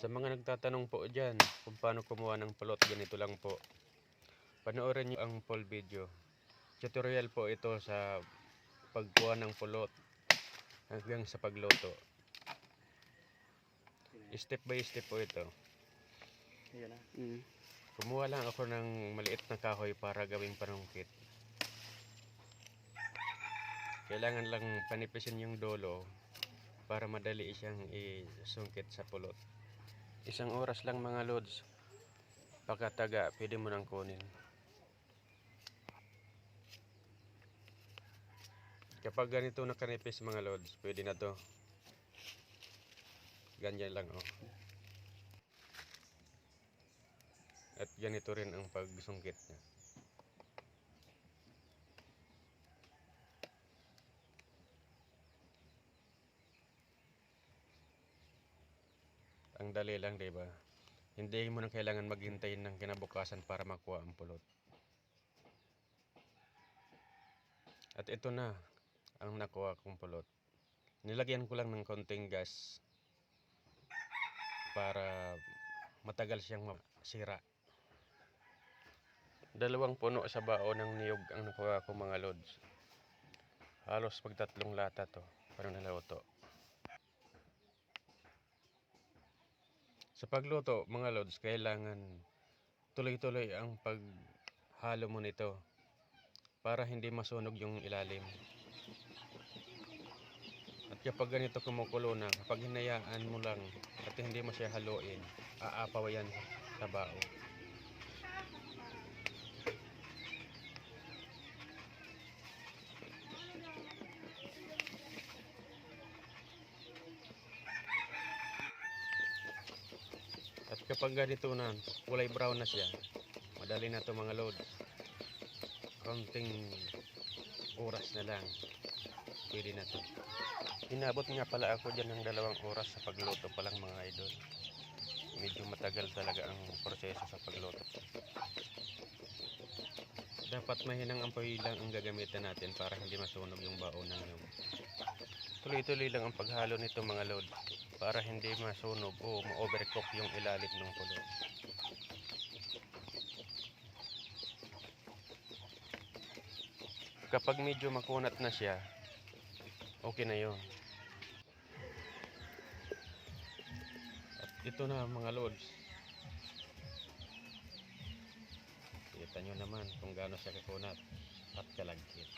Sa mga nagtatanong po dyan kung paano kumuha ng pulot, ganito lang po. Panoorin nyo ang full video. Tutorial po ito sa pagkuha ng pulot hanggang sa pagluto. Step by step po ito. Kumuha lang ako ng maliit na kahoy para gawing panungkit. Kailangan lang panipisin yung dulo para madali siyang isungkit sa pulot. 1 oras lang mga lods. Pagkataga, pwede mo nang kunin. Kapag ganito nakanipis mga lods, pwede na to. Ganyan lang oh. At ganito rin ang pagsungkit niya. Ang dali lang, diba? Hindi mo na kailangan maghintay ng kinabukasan para makuha ang pulot. At ito na ang nakuha kong pulot. Nilagyan ko lang ng konting gas para matagal siyang masira. 2 puno sa bao ng niyog ang nakuha ko mga lods. Halos pag-3 lata to para nalato. Sa pagluto mga lods, kailangan tuloy-tuloy ang paghalo mo nito para hindi masunog yung ilalim. At kapag ganito kumukulo na, kapag hinayaan mo lang at hindi mo siya haluin, aapaw yan sa bao. At kapag ganito na, kulay brown na siya, madali na to mga load. Konting oras na lang, pwede na to. Inabot nga pala ako dyan ng 2 oras sa pagluto pa lang mga idol. Medyo matagal talaga ang proseso sa pagluto. Dapat mahinang apoy lang ang gagamitan natin para hindi masunog yung bao ng niyog. Tuloy-tuloy lang ang paghalo nito mga load para hindi masunog o ma-overcook yung ilalim ng pulot. Kapag medyo makunat na siya, okay na yun. At ito na mga loads. Kita nyo naman kung gaano siya kakunat at kalagkit.